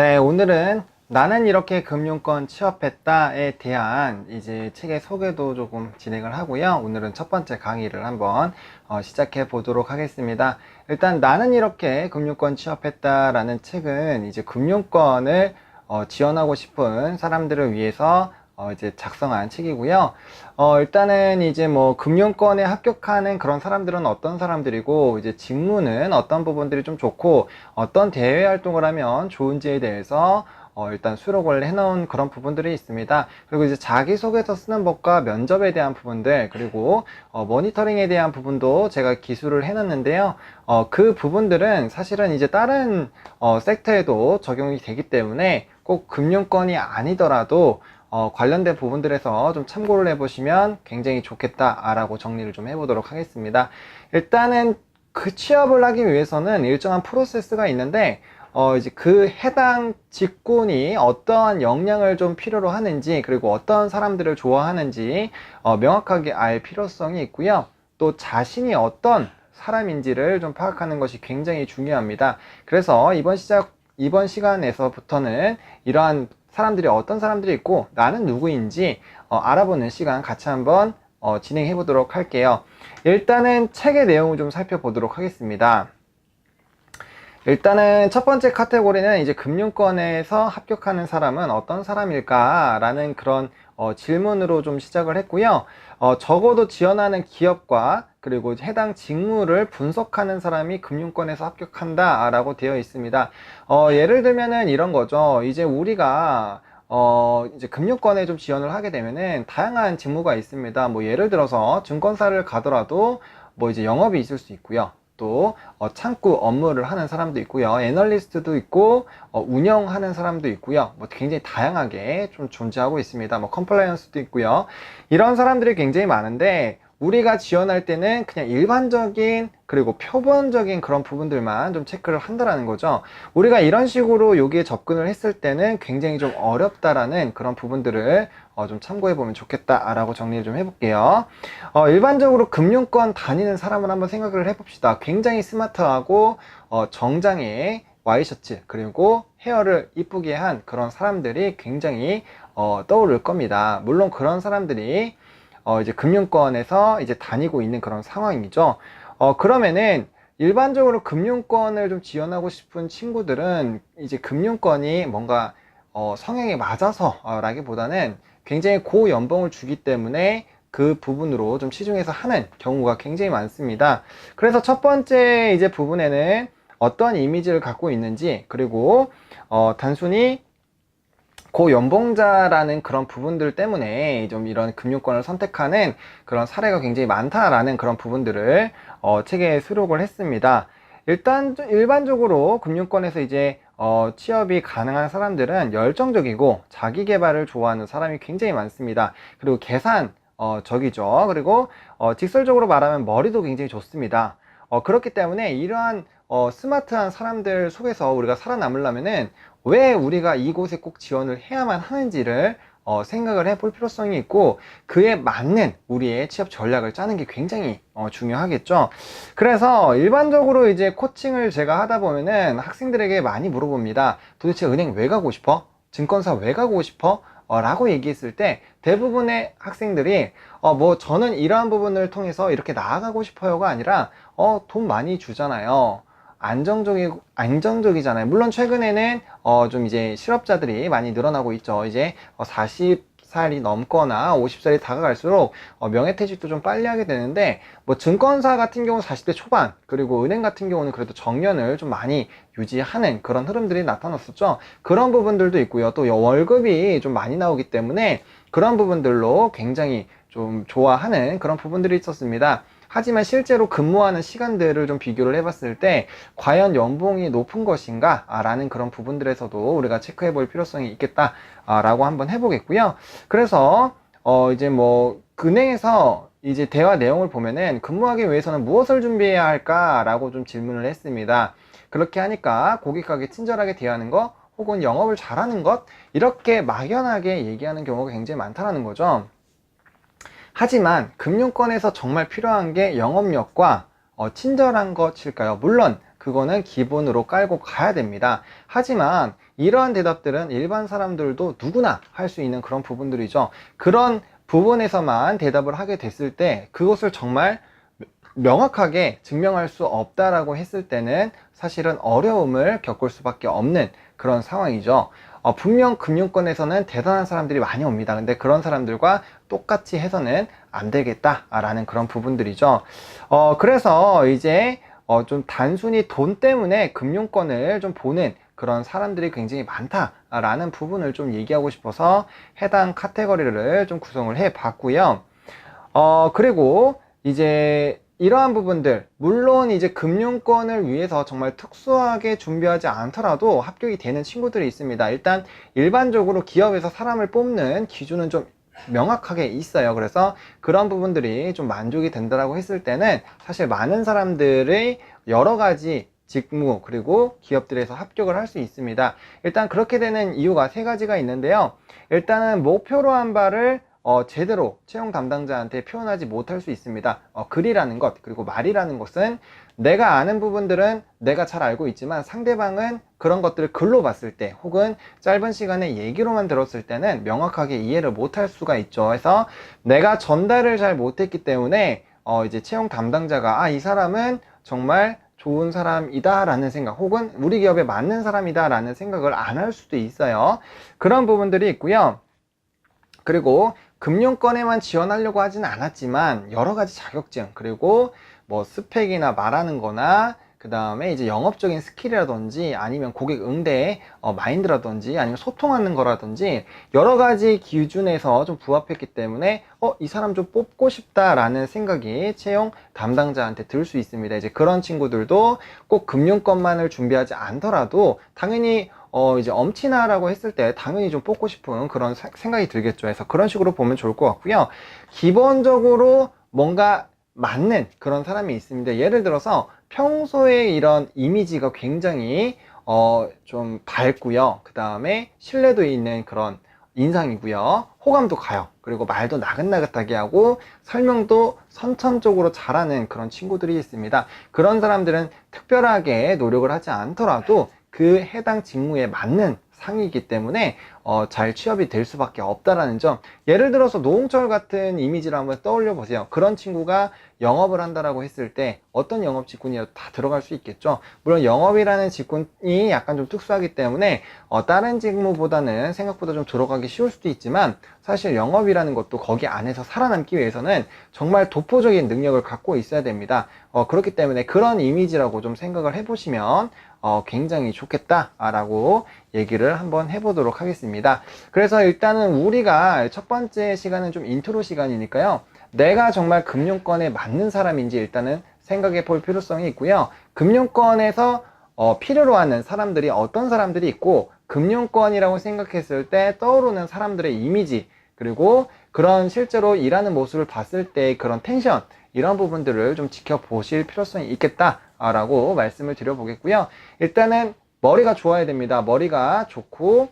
네, 오늘은 나는 이렇게 금융권 취업했다에 대한 이제 책의 소개도 조금 진행을 하고요. 오늘은 첫 번째 강의를 한번 시작해 보도록 하겠습니다. 일단 나는 이렇게 금융권 취업했다라는 책은 이제 금융권을 지원하고 싶은 사람들을 위해서 이제 작성한 책이고요. 일단은 이제 뭐 금융권에 합격하는 그런 사람들은 어떤 사람들이고, 이제 직무는 어떤 부분들이 좀 좋고, 어떤 대외 활동을 하면 좋은지에 대해서 일단 수록을 해놓은 그런 부분들이 있습니다. 그리고 이제 자기소개서 쓰는 법과 면접에 대한 부분들, 그리고 모니터링에 대한 부분도 제가 기술을 해놨는데요. 그 부분들은 사실은 이제 다른 섹터에도 적용이 되기 때문에 꼭 금융권이 아니더라도 관련된 부분들에서 좀 참고를 해보시면 굉장히 좋겠다라고 정리를 좀 해보도록 하겠습니다. 일단은 그 취업을 하기 위해서는 일정한 프로세스가 있는데, 이제 그 해당 직군이 어떠한 역량을 좀 필요로 하는지, 그리고 어떤 사람들을 좋아하는지 명확하게 알 필요성이 있고요. 또 자신이 어떤 사람인지를 좀 파악하는 것이 굉장히 중요합니다. 그래서 이번 시간에서부터는 이러한 사람들이 어떤 사람들이 있고 나는 누구인지 알아보는 시간 같이 한번 진행해 보도록 할게요. 일단은 책의 내용을 좀 살펴보도록 하겠습니다. 일단은 첫 번째 카테고리는 이제 금융권에서 합격하는 사람은 어떤 사람일까 라는 그런 질문으로 좀 시작을 했고요. 적어도 지원하는 기업과 그리고 해당 직무를 분석하는 사람이 금융권에서 합격한다 라고 되어 있습니다. 예를 들면은 이런 거죠. 이제 우리가 이제 금융권에 좀 지원을 하게 되면은 다양한 직무가 있습니다. 뭐 예를 들어서 증권사를 가더라도 뭐 이제 영업이 있을 수 있고요. 또 창구 업무를 하는 사람도 있고요. 애널리스트도 있고 운영하는 사람도 있고요. 뭐 굉장히 다양하게 좀 존재하고 있습니다. 뭐 컴플라이언스도 있고요. 이런 사람들이 굉장히 많은데, 우리가 지원할 때는 그냥 일반적인 그리고 표본적인 그런 부분들만 좀 체크를 한다라는 거죠. 우리가 이런 식으로 여기에 접근을 했을 때는 굉장히 좀 어렵다라는 그런 부분들을 좀 참고해 보면 좋겠다라고 정리를 좀 해볼게요. 일반적으로 금융권 다니는 사람을 한번 생각을 해봅시다. 굉장히 스마트하고 정장에 와이셔츠 그리고 헤어를 이쁘게 한 그런 사람들이 굉장히 떠오를 겁니다. 물론 그런 사람들이 이제 금융권에서 이제 다니고 있는 그런 상황이죠. 그러면은 일반적으로 금융권을 좀 지원하고 싶은 친구들은 이제 금융권이 뭔가 성향에 맞아서 라기보다는 굉장히 고연봉을 주기 때문에 그 부분으로 좀 치중해서 하는 경우가 굉장히 많습니다. 그래서 첫 번째 이제 부분에는 어떤 이미지를 갖고 있는지, 그리고 단순히 고연봉자라는 그런 부분들 때문에 좀 이런 금융권을 선택하는 그런 사례가 굉장히 많다라는 그런 부분들을 책에 수록을 했습니다. 일단 일반적으로 금융권에서 이제 취업이 가능한 사람들은 열정적이고 자기 개발을 좋아하는 사람이 굉장히 많습니다. 그리고 계산 적이죠. 그리고 직설적으로 말하면 머리도 굉장히 좋습니다. 그렇기 때문에 이러한 스마트한 사람들 속에서 우리가 살아남으려면은 왜 우리가 이곳에 꼭 지원을 해야만 하는지를 생각을 해볼 필요성이 있고, 그에 맞는 우리의 취업 전략을 짜는 게 굉장히 중요하겠죠. 그래서 일반적으로 이제 코칭을 제가 하다 보면은 학생들에게 많이 물어봅니다. 도대체 은행 왜 가고 싶어? 증권사 왜 가고 싶어? 라고 얘기했을 때 대부분의 학생들이 뭐 저는 이러한 부분을 통해서 이렇게 나아가고 싶어요가 아니라 돈 많이 주잖아요. 안정적이잖아요. 물론 최근에는 좀 이제 실업자들이 많이 늘어나고 있죠. 이제 40살이 넘거나 50살이 다가갈수록 명예퇴직도 좀 빨리 하게 되는데, 뭐 증권사 같은 경우는 40대 초반, 그리고 은행 같은 경우는 그래도 정년을 좀 많이 유지하는 그런 흐름들이 나타났었죠. 그런 부분들도 있고요. 또 월급이 좀 많이 나오기 때문에 그런 부분들로 굉장히 좀 좋아하는 그런 부분들이 있었습니다. 하지만 실제로 근무하는 시간들을 좀 비교를 해봤을 때 과연 연봉이 높은 것인가 라는 그런 부분들에서도 우리가 체크해 볼 필요성이 있겠다 라고 한번 해보겠고요. 그래서 이제 뭐 은행에서 이제 대화 내용을 보면은 근무하기 위해서는 무엇을 준비해야 할까 라고 좀 질문을 했습니다. 그렇게 하니까 고객에게 친절하게 대하는 것, 혹은 영업을 잘하는 것, 이렇게 막연하게 얘기하는 경우가 굉장히 많다는 거죠. 하지만 금융권에서 정말 필요한 게 영업력과 친절한 것일까요? 물론 그거는 기본으로 깔고 가야 됩니다. 하지만 이러한 대답들은 일반 사람들도 누구나 할 수 있는 그런 부분들이죠. 그런 부분에서만 대답을 하게 됐을 때 그것을 정말 명확하게 증명할 수 없다라고 했을 때는 사실은 어려움을 겪을 수밖에 없는 그런 상황이죠. 분명 금융권에서는 대단한 사람들이 많이 옵니다. 근데 그런 사람들과 똑같이 해서는 안 되겠다라는 그런 부분들이죠. 그래서 이제 좀 단순히 돈 때문에 금융권을 좀 보는 그런 사람들이 굉장히 많다라는 부분을 좀 얘기하고 싶어서 해당 카테고리를 좀 구성을 해 봤고요. 그리고 이제 이러한 부분들, 물론 이제 금융권을 위해서 정말 특수하게 준비하지 않더라도 합격이 되는 친구들이 있습니다. 일단 일반적으로 기업에서 사람을 뽑는 기준은 좀 명확하게 있어요. 그래서 그런 부분들이 좀 만족이 된다라고 했을 때는 사실 많은 사람들의 여러 가지 직무 그리고 기업들에서 합격을 할 수 있습니다. 일단 그렇게 되는 이유가 세 가지가 있는데요. 일단은 목표로 한 바를 제대로 채용 담당자한테 표현하지 못할 수 있습니다. 글이라는 것 그리고 말이라는 것은 내가 아는 부분들은 내가 잘 알고 있지만 상대방은 그런 것들을 글로 봤을 때 혹은 짧은 시간에 얘기로만 들었을 때는 명확하게 이해를 못할 수가 있죠. 그래서 내가 전달을 잘 못했기 때문에 이제 채용 담당자가 이 사람은 정말 좋은 사람이다 라는 생각 혹은 우리 기업에 맞는 사람이다 라는 생각을 안 할 수도 있어요. 그런 부분들이 있고요. 그리고 금융권에만 지원하려고 하진 않았지만 여러 가지 자격증 그리고 뭐 스펙이나 말하는 거나 그 다음에 이제 영업적인 스킬이라든지 아니면 고객 응대의 마인드라든지 아니면 소통하는 거라든지 여러 가지 기준에서 좀 부합했기 때문에 이 사람 좀 뽑고 싶다라는 생각이 채용 담당자한테 들 수 있습니다. 이제 그런 친구들도 꼭 금융권만을 준비하지 않더라도 당연히 이제 엄친아라고 했을 때 당연히 좀 뽑고 싶은 그런 생각이 들겠죠. 그래서 그런 식으로 보면 좋을 것 같고요. 기본적으로 뭔가 맞는 그런 사람이 있습니다. 예를 들어서 평소에 이런 이미지가 굉장히 좀 밝고요. 그 다음에 신뢰도 있는 그런 인상이고요. 호감도 가요. 그리고 말도 나긋나긋하게 하고 설명도 선천적으로 잘하는 그런 친구들이 있습니다. 그런 사람들은 특별하게 노력을 하지 않더라도 그 해당 직무에 맞는 상이기 때문에 잘 취업이 될 수밖에 없다라는 점. 예를 들어서 노홍철 같은 이미지를 한번 떠올려 보세요. 그런 친구가 영업을 한다라고 했을 때 어떤 영업 직군이라도 다 들어갈 수 있겠죠. 물론 영업이라는 직군이 약간 좀 특수하기 때문에 다른 직무보다는 생각보다 좀 들어가기 쉬울 수도 있지만 사실 영업이라는 것도 거기 안에서 살아남기 위해서는 정말 독보적인 능력을 갖고 있어야 됩니다. 그렇기 때문에 그런 이미지라고 좀 생각을 해보시면 굉장히 좋겠다라고 얘기를 한번 해보도록 하겠습니다. 그래서 일단은 우리가 첫 번째 시간은 좀 인트로 시간이니까요. 내가 정말 금융권에 맞는 사람인지 일단은 생각해 볼 필요성이 있고요. 금융권에서 필요로 하는 사람들이 어떤 사람들이 있고 금융권이라고 생각했을 때 떠오르는 사람들의 이미지 그리고 그런 실제로 일하는 모습을 봤을 때 그런 텐션 이런 부분들을 좀 지켜보실 필요성이 있겠다라고 말씀을 드려보겠고요. 일단은 머리가 좋아야 됩니다. 머리가 좋고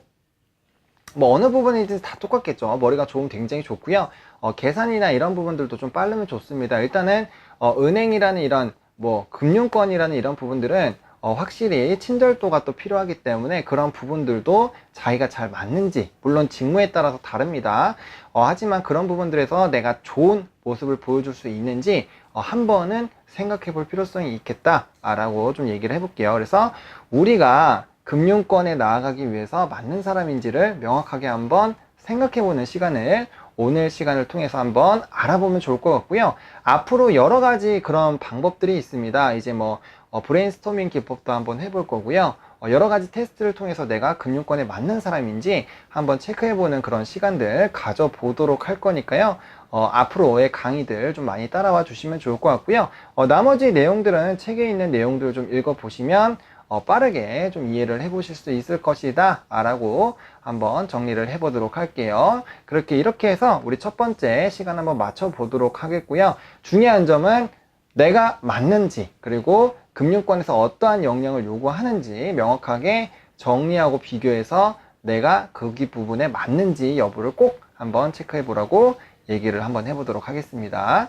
뭐 어느 부분이든 다 똑같겠죠. 머리가 좋으면 굉장히 좋고요. 계산이나 이런 부분들도 좀 빠르면 좋습니다. 일단은 은행이라는 이런 뭐 금융권이라는 이런 부분들은 확실히 친절도가 또 필요하기 때문에 그런 부분들도 자기가 잘 맞는지 물론 직무에 따라서 다릅니다. 하지만 그런 부분들에서 내가 좋은 모습을 보여줄 수 있는지 한 번은 생각해 볼 필요성이 있겠다라고 좀 얘기를 해볼게요. 그래서 우리가 금융권에 나아가기 위해서 맞는 사람인지를 명확하게 한번 생각해보는 시간을 오늘 시간을 통해서 한번 알아보면 좋을 것 같고요. 앞으로 여러 가지 그런 방법들이 있습니다. 이제 뭐 브레인스토밍 기법도 한번 해볼 거고요. 여러 가지 테스트를 통해서 내가 금융권에 맞는 사람인지 한번 체크해보는 그런 시간들 가져보도록 할 거니까요. 앞으로의 강의들 좀 많이 따라와 주시면 좋을 것 같고요. 나머지 내용들은 책에 있는 내용들을 좀 읽어보시면 빠르게 좀 이해를 해보실 수 있을 것이다 라고 한번 정리를 해보도록 할게요. 이렇게 해서 우리 첫 번째 시간 한번 맞춰 보도록 하겠고요. 중요한 점은 내가 맞는지 그리고 금융권에서 어떠한 역량을 요구하는지 명확하게 정리하고 비교해서 내가 거기 부분에 맞는지 여부를 꼭 한번 체크해 보라고 얘기를 한번 해보도록 하겠습니다.